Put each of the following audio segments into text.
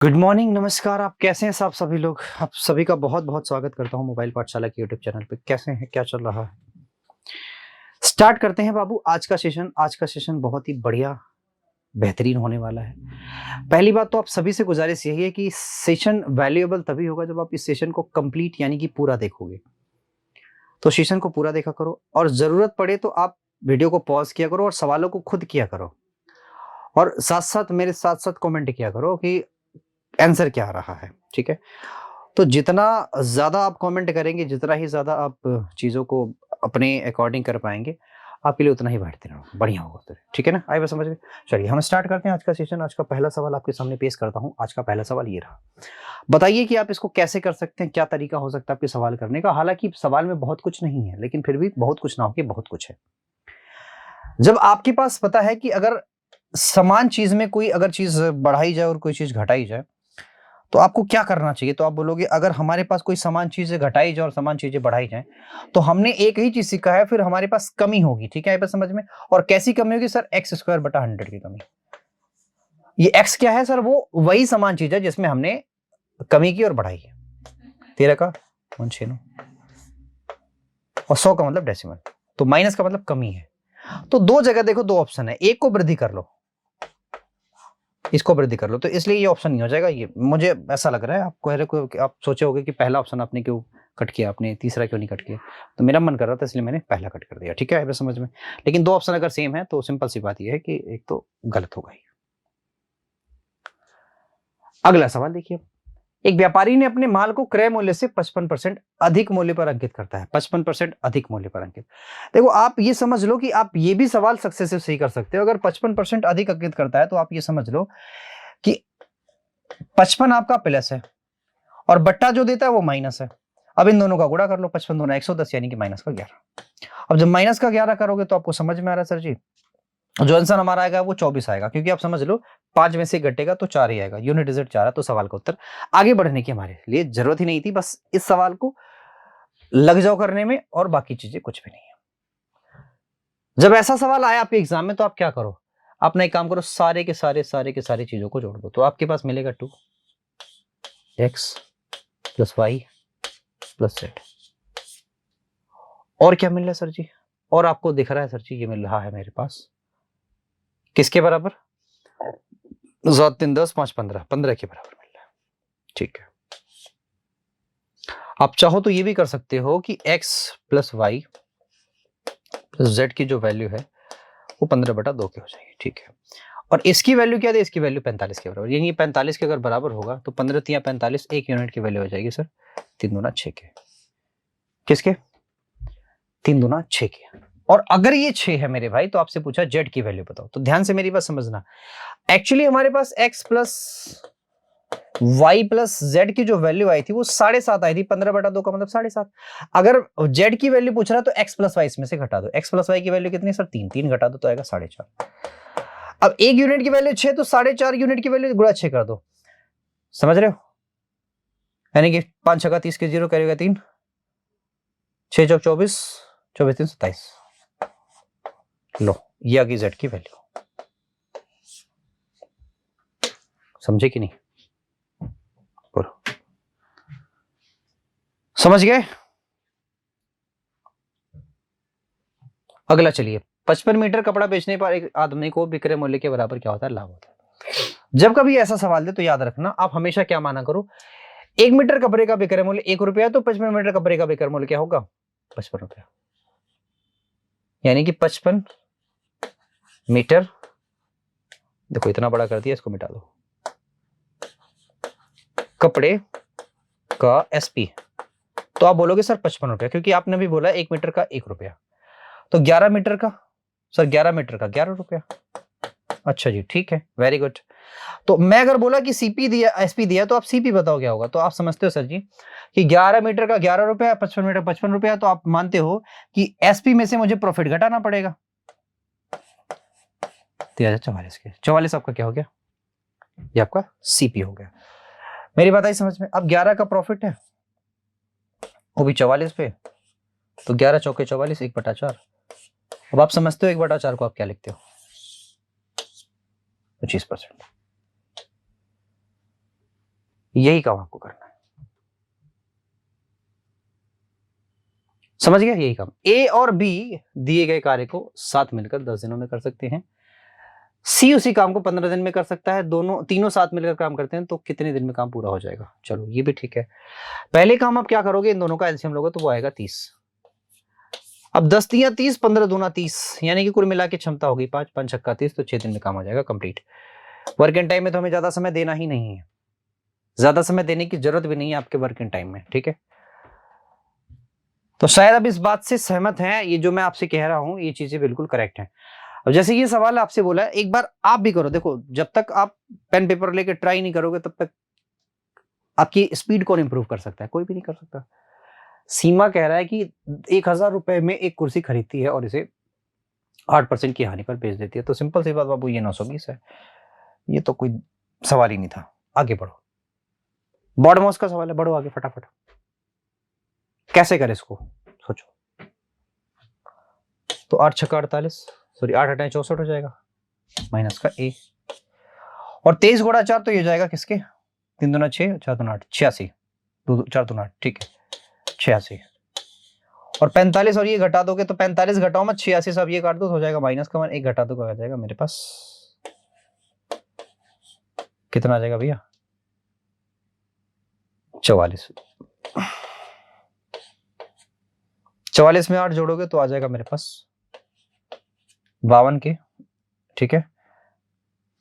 Good morning, नमस्कार। आप कैसे हैं साहब? सभी लोग, आप सभी का बहुत बहुत स्वागत करता हूं मोबाइल पाठशाला के यूट्यूब चैनल पे। कैसे हैं, क्या चल रहा है? स्टार्ट करते हैं बाबू आज का सेशन। आज का सेशन बहुत ही बढ़िया, बेहतरीन होने वाला है। पहली बात तो आप सभी से गुजारिश यही है कि सेशन वैल्यूएबल तभी होगा जब आप इस सेशन को कंप्लीट यानी कि पूरा देखोगे। तो सेशन को पूरा देखा करो और जरूरत पड़े तो आप वीडियो को पॉज किया करो और सवालों को खुद किया करो, और साथ साथ मेरे साथ साथ कमेंट किया करो कि आंसर क्या आ रहा है। ठीक है? तो जितना ज़्यादा आप कमेंट करेंगे, जितना ही ज़्यादा आप चीज़ों को अपने अकॉर्डिंग कर पाएँगे, आपके लिए उतना ही बेहतर बढ़िया होगा फिर। ठीक है ना? आई बात समझ में? चलिए हम स्टार्ट करते हैं आज का सेशन। आज का पहला सवाल आपके सामने पेश करता हूँ। आज का पहला सवाल ये रहा। बताइए कि आप इसको कैसे कर सकते हैं? क्या तरीका हो सकता है आपके सवाल करने का? हालाँकि सवाल में बहुत कुछ नहीं है, लेकिन फिर भी बहुत कुछ ना हो के बहुत कुछ है। जब आपके पास पता है कि अगर समान चीज़ में कोई अगर चीज़ बढ़ाई जाए और कोई चीज़ घटाई जाए, तो आपको क्या करना चाहिए? तो आप बोलोगे अगर हमारे पास कोई समान चीज़ें घटाई जाए और समान चीज़ें बढ़ाई जाएँ, तो हमने एक ही चीज़ सीखा है, फिर हमारे पास कमी होगी। ठीक है? ये बात समझ में? और कैसी कमी होगी सर? x स्क्वायर बटा 100 की कमी। ये x क्या है सर? वो वही समान चीज़ है जिसमें हमने कमी की और बढ़ाई है। 13 का 169 और 100 का मतलब डेसिमल। तो माइनस का मतलब कमी है। तो दो जगह देखो, दो ऑप्शन है। एक को वृद्धि कर लो, इसको वृद्धि कर लो, तो इसलिए ये ऑप्शन नहीं हो जाएगा। ये मुझे ऐसा लग रहा है। आप कह रहे हो, आप सोचे होगे कि पहला ऑप्शन आपने क्यों कट किया, आपने तीसरा क्यों नहीं कट किया? तो मेरा मन कर रहा था इसलिए मैंने पहला कट कर दिया। ठीक है? समझ में? लेकिन दो ऑप्शन अगर सेम है तो सिंपल सी बात यह है कि एक तो गलत होगा ही। अगला सवाल देखिए। एक व्यापारी ने अपने माल को क्रय मूल्य से 55% अधिक मूल्य पर अंकित करता है। 55% अधिक मूल्य पर अंकित। देखो, आप ये समझ लो कि आप ये भी सवाल सक्सेसिव सही कर सकते हो। अगर 55% अधिक अंकित करता है तो आप ये समझ लो कि 55 आपका प्लस है और बट्टा जो देता है वो माइनस है। अब इन दोनों का गुणा कर लो। 55 दूना 110 यानी कि माइनस का 11। अब जब माइनस का 11 करोगे तो आपको समझ में आ रहा है सर जी, जो आंसर हमारा आएगा वो 24 आएगा, क्योंकि आप समझ लो 5 में से घटेगा तो 4 ही आएगा। यूनिट डिजिट 4 है, तो सवाल का उत्तर। आगे बढ़ने की हमारे लिए जरूरत ही नहीं थी, बस इस सवाल को लग जाओ करने में, और बाकी चीजें कुछ भी नहीं है। जब ऐसा सवाल आया आपके एग्जाम में तो आप क्या करो? अपना एक काम करो, सारे के सारे चीजों को जोड़ दो, तो आपके पास मिलेगा 2x plus y plus Z. और क्या मिल रहा है सर जी? और आपको दिख रहा है सर जी, ये मिल रहा है मेरे पास किसके बराबर? 7 3 10 5 15 15 के बराबर मिल रहा है। ठीक है? आप चाहो तो ये भी कर सकते हो कि x plus y plus z की जो वैल्यू है वो 15/2 की हो जाएगी। ठीक है? और इसकी वैल्यू क्या है? इसकी वैल्यू 45 के बराबर, यानी 45 के अगर बराबर होगा तो 15 तिया 45, एक यूनिट की वैल्यू हो जाएगी सर 3 दूना 6 के। किसके? 3 दूना 6 के। और अगर ये 6 है मेरे भाई, तो आपसे पूछा जेड की वैल्यू बताओ। तो ध्यान से मेरी बात समझना। एक्चुअली हमारे पास x plus y plus z की जो वैल्यू आई थी वो 7.5 आई थी। 15/2 का मतलब 7.5। अगर जेड की वैल्यू पूछ रहा है तो x प्लस वाई इसमें से घटा दो। x प्लस वाई की वैल्यू कितनी सर? 3। 3 घटा दो तो आएगा 4.5। अब एक यूनिट की वैल्यू 6, तो 4.5 यूनिट की वैल्यू गुणा 6 कर दो। समझ रहे हो? यानी कि 5 छक्का 30 के 0 करेगा 3, 6 चौक 24, 24 3 27। लो, ये आ गई जेड की वैल्यू। समझे कि नहीं? बोलो, समझ गए? अगला चलिए। 55 मीटर कपड़ा बेचने पर एक आदमी को विक्रय मूल्य के बराबर क्या होता है? लाभ होता है। जब कभी ऐसा सवाल दे तो याद रखना, आप हमेशा क्या माना करो, 1 मीटर कपड़े का विक्रय मूल्य 1 रुपया है, तो 55 मीटर कपड़े का विक्रय मूल्य क्या होगा? 55 रुपया। यानी कि 55 मीटर, देखो इतना बड़ा कर दिया, इसको मिटा दो, कपड़े का एसपी। तो आप बोलोगे सर 55 रुपया, क्योंकि आपने भी बोला 1 मीटर का 1 रुपया। तो 11 मीटर का सर, 11 मीटर का 11 रुपया। अच्छा जी, ठीक है, वेरी गुड। तो मैं अगर बोला कि सीपी दिया, एसपी दिया, तो आप सीपी बताओ क्या होगा? तो आप समझते हो सर जी कि 11 मीटर का 11 रुपया, 55 मीटर 55 रुपया, तो आप मानते हो कि एसपी में से मुझे प्रॉफिट घटाना पड़ेगा। 44 के 44 आपका क्या हो गया? ये आपका सीपी हो गया। मेरी बात आई समझ में? अब 11 का प्रॉफिट है, वो भी 44 पे, तो 11 चौके 44, 1/4। अब आप समझते हो 1/4 को आप क्या लिखते हो? 25%। यही काम आपको करना है, समझ गया? यही काम ए और बी दिए गए कार्य को साथ मिलकर 10 दिनों में कर सकते हैं, सी उसी काम को 15 दिन में कर सकता है, दोनों तीनों साथ मिलकर काम करते हैं तो कितने दिन में काम पूरा हो जाएगा? चलो ये भी ठीक है। पहले काम आप क्या करोगे, इन दोनों का एलसीएम लोगे तो वो आएगा 30। अब 10 तिया 30, 15 दूना 30, यानी कि कुल मिला के क्षमता होगी 5, 5 छक्का 30, तो 6 दिन में काम हो जाएगा कंप्लीट। वर्क इन टाइम में तो हमें ज्यादा समय देना ही नहीं है, ज्यादा समय देने की जरूरत भी नहीं है आपके वर्क इन टाइम में, ठीक है? तो शायद आप इस बात से सहमत हैं, ये जो मैं आपसे कह रहा हूं ये चीजें बिल्कुल करेक्ट हैं। अब जैसे ये सवाल आपसे बोला है, एक बार आप भी करो, देखो जब तक आप पेन पेपर लेके ट्राई नहीं करोगे तब तक आपकी स्पीड कौन इंप्रूव कर सकता है? कोई भी नहीं कर सकता। सीमा कह रहा है कि 1000 रुपए में एक कुर्सी खरीदती है और इसे 8% की हानि पर बेच देती है, तो सिंपल सी बात बाबू ये 920 है, ये तो कोई सवाल ही नहीं था। आगे बढ़ो, बॉड मास का सवाल है, बढ़ो आगे फटाफट। कैसे करें इसको, सोचो। तो 8 छक्का 48, सॉरी 8 8 64 हो जाएगा, माइनस का ए, और 23 गुणा 4 तो ये जाएगा किसके, 3 दूना 6, 4 दूना 8, 86, 4 दूना 8, ठीक है 86, और 45 और ये घटा दोगे तो 45 घटाओ मत 86, सब ये काट दो तो हो जाएगा माइनस का 1, एक घटा दो आ जाएगा मेरे पास, कितना आ जाएगा भैया, 44। 44 में 8 जोड़ोगे तो आ जाएगा मेरे पास 52 के, ठीक है?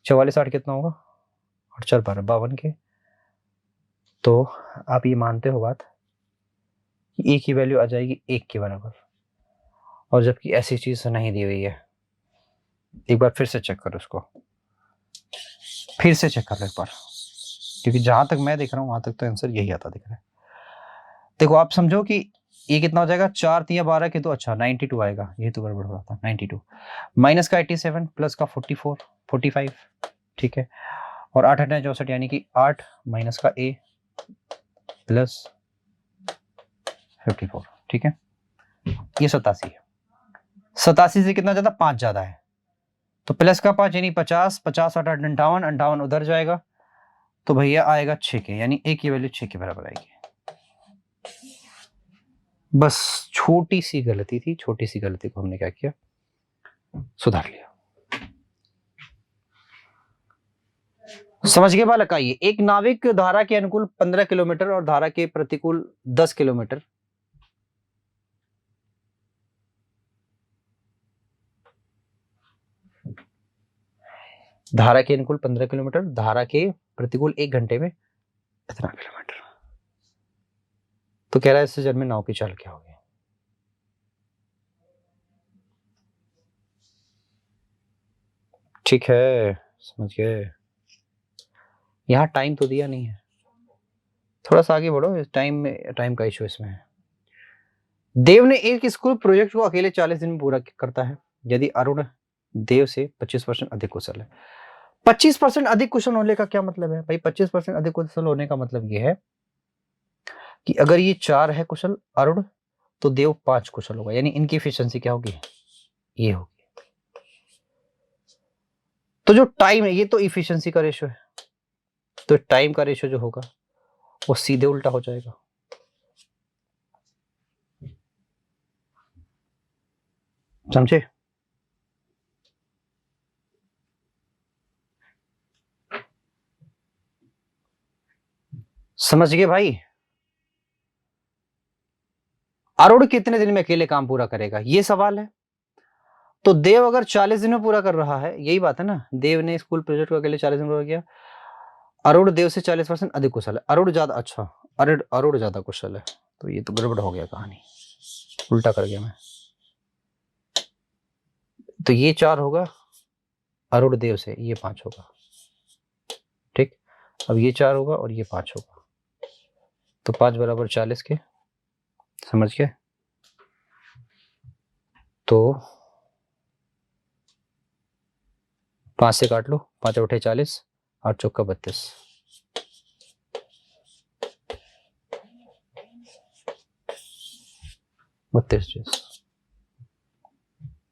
44 8 कितना होगा, 8 4 12, 52 के। तो आप ये मानते हो बात कि ए की वैल्यू आ जाएगी 1 के बराबर, और जबकि ऐसी चीज नहीं दी हुई है। एक बार फिर से चेक करो इसको, फिर से चेक कर लो एक बार, क्योंकि जहां तक मैं देख रहा हूं वहां तक तो आंसर यही आता दिख रहा है। देखो आप समझो कि ये कितना हो जाएगा, 4 3 12 के, तो अच्छा 92 आएगा, ये तो गड़बड़ हो रहा था, 92 माइनस का 87 प्लस का 44 45, ठीक है? और 8 8 64 यानी कि 8 माइनस का ए प्लस 54, ठीक है? ये 87 है, 87 से कितना ज्यादा, 5 ज्यादा है, तो प्लस का 5 यानी 50, 50 8 8 58, 58 उधर जाएगा तो भैया आएगा 6 के, यानी ए की वैल्यू 6 के बराबर आएगी। बस छोटी सी गलती थी, छोटी सी गलती को हमने क्या किया, सुधार लिया। समझ गए बालक? आइए, एक नाविक धारा के अनुकूल 15 किलोमीटर और धारा के प्रतिकूल 10 किलोमीटर धारा के अनुकूल 15 किलोमीटर, धारा के प्रतिकूल 1 घंटे में इतना किलोमीटर, तो कह रहा है इससे जल में नाव की चाल क्या होगी? ठीक है, समझ गए। यहाँ टाइम तो दिया नहीं है, थोड़ा सा आगे बढ़ो, टाइम में टाइम का इशू इसमें है। देव ने एक स्कूल प्रोजेक्ट को अकेले 40 दिन में पूरा करता है यदि अरुण देव से 25% अधिक कुशल है। 25% अधिक कुशल होने का क्या मतलब है भाई? 25% अधिक कुशल होने का मतलब यह है कि अगर ये 4 है कुशल अरुण, तो देव 5 कुशल होगा, यानी इनकी एफिशिएंसी क्या होगी, ये होगी। तो जो टाइम है ये तो इफिशिएंसी का रेशियो है, तो टाइम का रेशियो जो होगा वो सीधे उल्टा हो जाएगा। समझे? समझ गए भाई? अरुण कितने दिन में अकेले काम पूरा करेगा ये सवाल है। तो देव अगर 40 दिन में पूरा कर रहा है, यही बात है ना, देव ने स्कूल प्रोजेक्ट को अकेले 40 दिन में पूरा किया, अरुण देव से 40% अधिक कुशल है, अरुण ज्यादा, अच्छा अरुण ज्यादा कुशल है, तो ये तो गड़बड़ हो गया, कहानी उल्टा कर गया मैं। तो ये 4 होगा अरुण देव से, ये 5 होगा, ठीक? अब ये 4 होगा और ये 5 होगा, तो 5 बराबर 40 के, समझ गए? तो 5 से काट लो, 5 उठे 40, 8 चौका 32,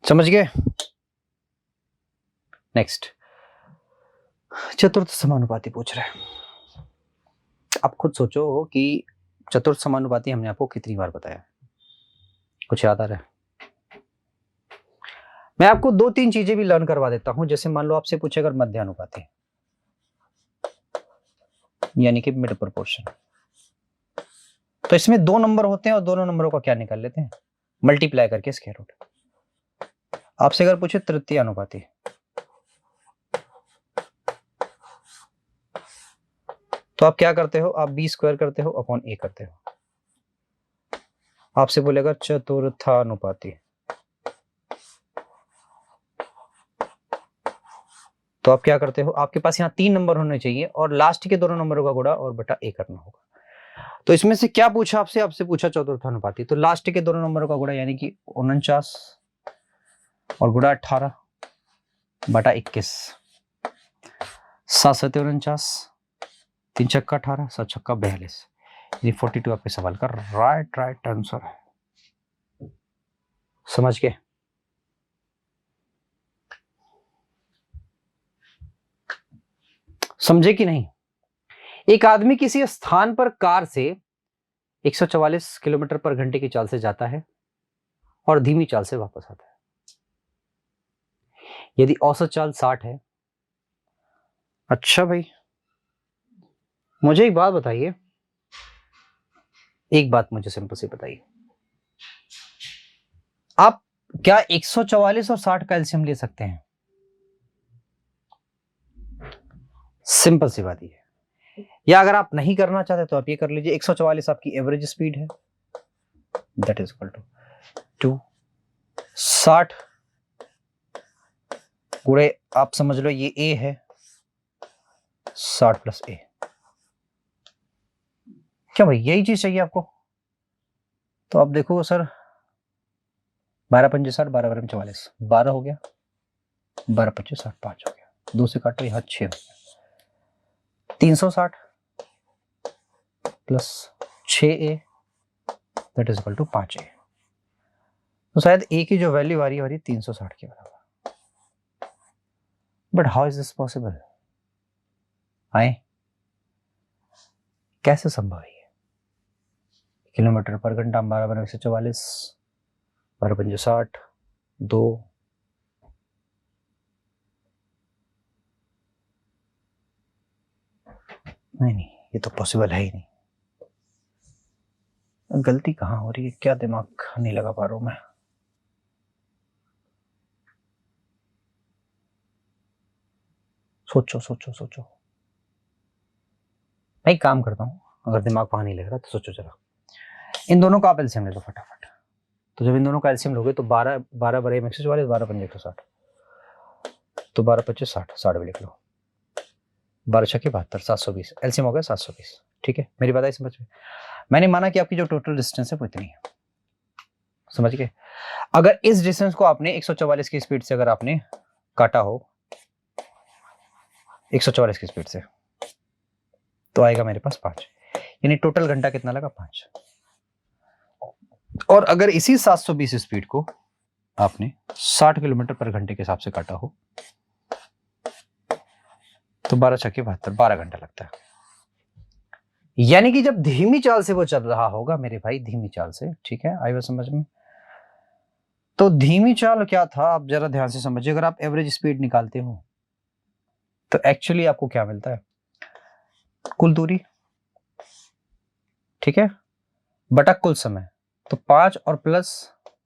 समझ गए? नेक्स्ट, चतुर्थ समानुपाती पूछ रहे हैं। आप खुद सोचो कि चतुर्थ समानुपाती हमने आपको कितनी बार बताया, कुछ याद आ रहा है? मैं आपको 2-3 चीजें भी लर्न करवा देता हूं। जैसे मान लो आपसे पूछे अगर मध्यानुपाती, यानी कि मिड प्रोपोर्शन, तो इसमें 2 नंबर होते हैं और दोनों नंबरों का क्या निकाल लेते हैं, मल्टीप्लाई करके स्क्वायर रूट। आपसे अगर पूछे तृतीय अनुपाती, तो आप क्या करते हो, आप बी स्क्वायर करते हो अपॉन ए करते हो। आपसे बोलेगा चतुर्थानुपाती, तो आप क्या करते हो, आपके पास यहाँ 3 नंबर होने चाहिए और लास्ट के दोनों नंबरों का गुणा और बटा ए करना होगा। तो इसमें से क्या पूछा आपसे, आपसे पूछा चतुर्थानुपाती, तो लास्ट के दोनों नंबरों का गुणा यानी कि 49 और गुणा 18 बटा 21, 7 7 49, 3 छक्का 18, 7 छक्का 42, ये 42 आपके सवाल का राइट आंसर है। समझ गए? समझे कि नहीं? एक आदमी किसी स्थान पर कार से 144 किलोमीटर पर घंटे की चाल से जाता है और धीमी चाल से वापस आता है। यदि औसत चाल 60 है। अच्छा भाई, मुझे एक बात बताइए, एक बात मुझे सिंपल सी बताइए, आप क्या 144 और 60 का एलसीएम ले सकते हैं? सिंपल सी बात है। या अगर आप नहीं करना चाहते तो आप ये कर लीजिए, 144 आपकी एवरेज स्पीड है, दैट इज इक्वल टू 60 गुणे, आप समझ लो ये ए है, 60 प्लस ए। क्या भाई यही चीज चाहिए आपको? तो आप देखो सर, 12 पंजे 60, 12 12 44, 12 हो गया, 12 25 60, 5 हो गया, 2 से काटो, यहाँ 6 हो गया, 360 plus 6a that is equal to 5a। तो शायद a की जो वैल्यू आ रही है 360 के बराबर। But how is this possible? आए कैसे संभव है? किलोमीटर पर घंटा, 12 12 144, 12 पंजे 60, 2, नहीं ये तो पॉसिबल है ही नहीं। गलती कहाँ हो रही है, क्या दिमाग नहीं लगा पा रहा हूं मैं? सोचो सोचो सोचो। मैं एक काम करता हूं, अगर दिमाग वहां नहीं लग रहा तो सोचो जरा, इन दोनों का आप एलसीएम ले लो फटाफट। तो जब इन दोनों का एलसीएम लोगे तो 12 12 बड़े 144, 12 पंजे 160, तो 12 25 60, 60 भी लिख लो, 12 छक्के 72, 720, एलसीएम हो गया 720। ठीक है, मेरी बात आई समझ में? मैंने माना कि आपकी जो टोटल डिस्टेंस है वो इतनी है, समझ गए? अगर इस डिस्टेंस को आपने 144 की स्पीड से अगर आपने काटा हो, 144 की स्पीड से, तो आएगा मेरे पास 5, यानी टोटल घंटा कितना लगा? 5। और अगर इसी 720 स्पीड को आपने 60 किलोमीटर पर घंटे के हिसाब से काटा हो, तो 12 छक्के 72, 12 घंटा लगता है। यानी कि जब धीमी चाल से वो चल रहा होगा मेरे भाई, धीमी चाल से, ठीक है, आई बात समझ में? तो धीमी चाल क्या था, आप जरा ध्यान से समझिए। अगर आप एवरेज स्पीड निकालते हो तो एक्चुअली आपको क्या मिलता है? कुल दूरी, ठीक है, बटा कुल समय। तो 5 और प्लस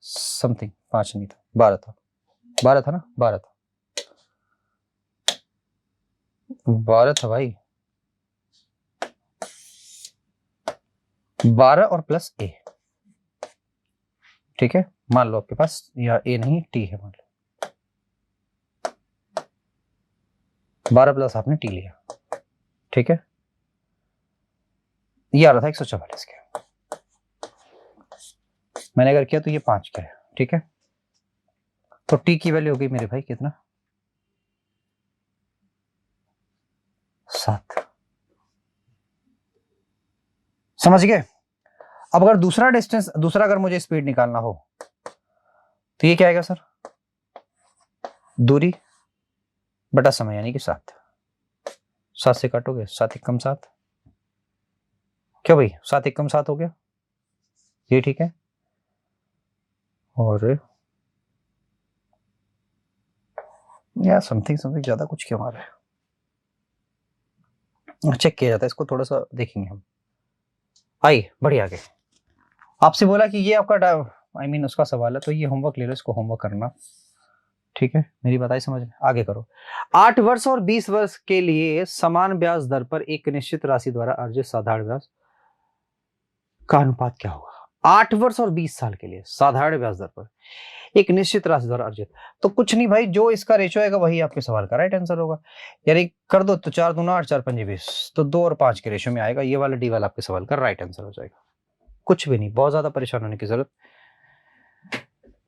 समथिंग, 5 नहीं था, 12 था, 12 था ना, 12 था, 12 था भाई, 12 और प्लस ए, ठीक है। मान लो आपके पास या ए नहीं टी है, मान लो 12 प्लस आपने टी लिया, ठीक है, ये आ रहा था 144 के, मैंने अगर किया तो ये 5 का है, ठीक है। तो टी की वैल्यू हो गई मेरे भाई कितना? 7। समझ गए? अब अगर दूसरा डिस्टेंस, दूसरा अगर मुझे स्पीड निकालना हो तो ये क्या आएगा सर? दूरी बटा समय, यानी कि 7। 7 से काटोगे, 7 एक कम 7, क्या भाई, 7 एकम 7 हो गया, ये ठीक है। और यार समथिंग समथिंग ज्यादा कुछ क्यों आ रहा है, चेक किया जाता है इसको, थोड़ा सा देखेंगे हम। आइए बढ़िया आगे। आपसे बोला कि ये आपका उसका सवाल है, तो ये होमवर्क ले लो, इसको होमवर्क करना, ठीक है। मेरी बताई समझ में, आगे करो। 8 वर्ष और 20 वर्ष के लिए समान ब्याज दर पर एक निश्चित राशि द्वारा अर्जित साधारण ब्याज का अनुपात क्या होगा। 8 वर्ष और 20 साल के लिए साधारण ब्याज दर पर एक निश्चित राशि द्वारा अर्जित, तो कुछ नहीं भाई, जो इसका रेशियो आएगा वही आपके सवाल का राइट आंसर होगा। यानी कर दो तो 4 दूना 8, 4 पंजे 20, तो 2 और 5 के रेशियो में आएगा, ये वाला डी वाला आपके सवाल का राइट आंसर हो जाएगा। कुछ भी नहीं, बहुत ज्यादा परेशान होने की जरूरत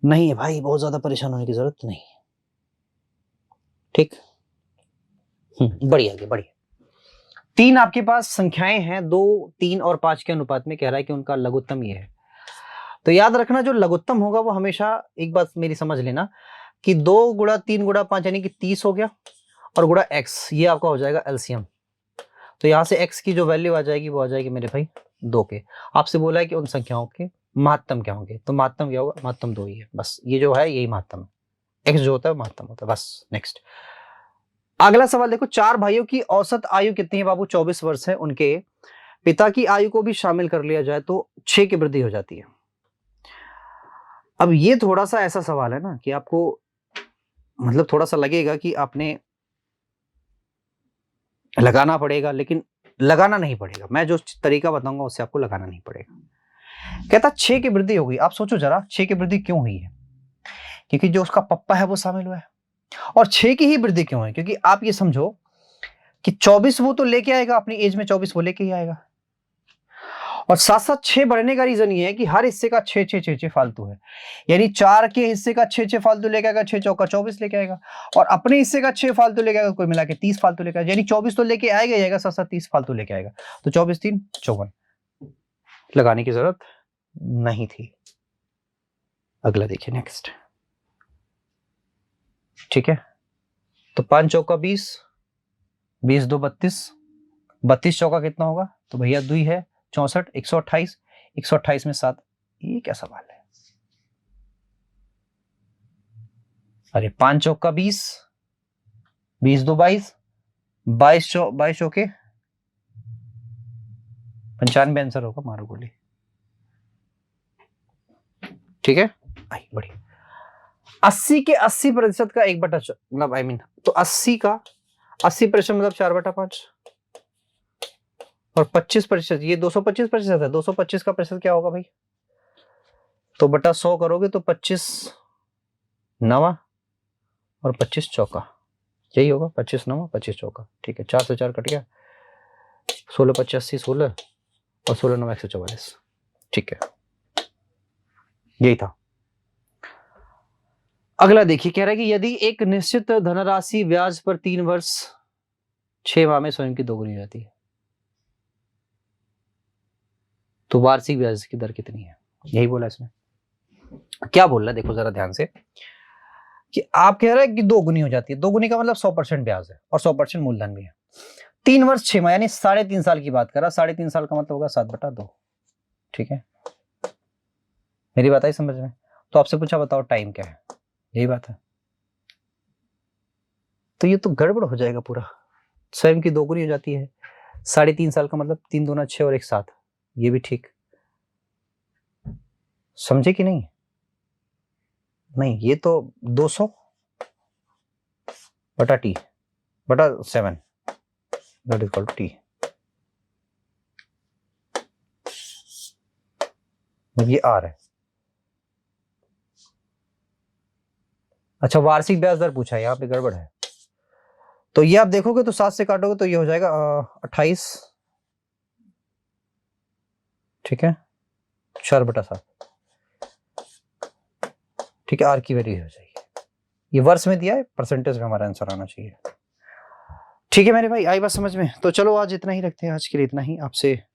नहीं है भाई, बहुत ज्यादा परेशान होने की जरूरत नहीं, ठीक। बढ़िया आगे बढ़िया। 3 आपके पास संख्याएं हैं, 2, 3 और 5 के अनुपात में, कह रहा है कि उनका लघुत्तम ये है। तो याद रखना, जो लघुत्तम होगा वो हमेशा, एक बात मेरी समझ लेना कि 2 गुणा 3 गुणा 5 यानी कि 30 हो गया, और गुणा x, ये आपका हो जाएगा एलसीएम। तो यहां से x की जो वैल्यू आ जाएगी वो आ जाएगी मेरे भाई 2 के। आपसे बोला है कि उन संख्याओं के महत्तम क्या होंगे, तो महत्तम क्या होगा, महत्तम 2 ही है बस, ये जो है यही महत्तम है, x जो होता है महत्तम होता है बस। नेक्स्ट अगला सवाल देखो, 4 भाइयों की औसत आयु कितनी है बाबू, 24 वर्ष है। उनके पिता की आयु को भी शामिल कर लिया जाए तो 6 की वृद्धि हो जाती है। अब ये थोड़ा सा ऐसा सवाल है ना कि आपको मतलब थोड़ा सा लगेगा कि आपने लगाना पड़ेगा, लेकिन लगाना नहीं पड़ेगा, मैं जो तरीका बताऊंगा उससे आपको लगाना नहीं पड़ेगा। कहता 6 की वृद्धि हो गई। आप सोचो जरा 6 की वृद्धि क्यों हुई है, क्योंकि जो उसका पप्पा है वो शामिल हुआ है। और 6 की ही वृद्धि क्यों है, क्योंकि आप ये समझो कि 24 वो तो लेके आएगा अपनी एज में, 24 वो लेके ही आएगा, और साथ साथ 6 बढ़ने का रीजन ये है कि हर हिस्से का 6 6 6 6 फालतू है, यानी 4 के हिस्से का 6 6 फालतू लेके आएगा, 6 चौका 24 लेके आएगा, और अपने हिस्से का 6 फालतू लेके आएगा, कोई मिला के 30 फालतू लेके आएगा, यानी 24 तो लेके आएगा ही आएगा, साथ साथ 30 फालतू लेके आएगा, तो 24 3 54, लगाने की जरूरत नहीं थी। अगला देखिए नेक्स्ट, ठीक है। तो 5 चौका 20, 20 2 32, 32 चौका कितना होगा, तो भैया 2 है 64, 128, 128 में 7, ये क्या सवाल है। अरे 5 चौका 20, 20 2 22, 22 चौके 95 आंसर होगा, मारो गोली, ठीक है। आई बढ़िया। 80 के 80% का 1/, मतलब तो 80 का 80% मतलब 4/5, और 25%, ये 225% है, 225 का प्रतिशत क्या होगा भाई, तो बटा 100 करोगे तो 25 नवा और 25 चौका, यही होगा, 25 नवा 25 चौका, ठीक है। 4 से 4 कट गया, 16 25 80, 16 और 16 9 144, ठीक है, यही था। अगला देखिए, कह रहा है कि यदि एक निश्चित धनराशि ब्याज पर 3 वर्ष 6 माह में स्वयं की दोगुनी हो जाती है, तो वार्षिक ब्याज की दर कितनी है, यही बोला इसमें। क्या बोल रहा है देखो जरा ध्यान से, कि आप कह रहे हैं कि दोगुनी हो जाती है, दोगुनी का मतलब 100% ब्याज है और 100% मूलधन भी है। 3 वर्ष 6 माह यानी 3.5 साल की बात कर रहा, 3.5 साल का मतलब होगा 7/2, ठीक है। मेरी बात आई समझ में। तो आपसे पूछा बताओ टाइम क्या है, यही बात है, तो ये तो गड़बड़ हो जाएगा पूरा। स्वयं की दोगुनी हो जाती है, 3.5 साल का मतलब 3 दूना 6 और 1 7, ये भी ठीक, समझे कि नहीं। नहीं, ये तो 200 बटा टी बटा 7 that is equal to t, ये आर है। अच्छा वार्षिक ब्याज दर पूछा है, यहाँ पे गड़बड़ है, तो ये आप देखोगे तो 7 से काटोगे तो ये हो जाएगा 28, ठीक है, 4/7, ठीक है, आर की वैल्यू हो जाएगी, ये वर्ष में दिया है, परसेंटेज में हमारा आंसर आना चाहिए, ठीक है मेरे भाई, आई बात समझ में। तो चलो आज इतना ही रखते हैं, आज के लिए इतना ही। आपसे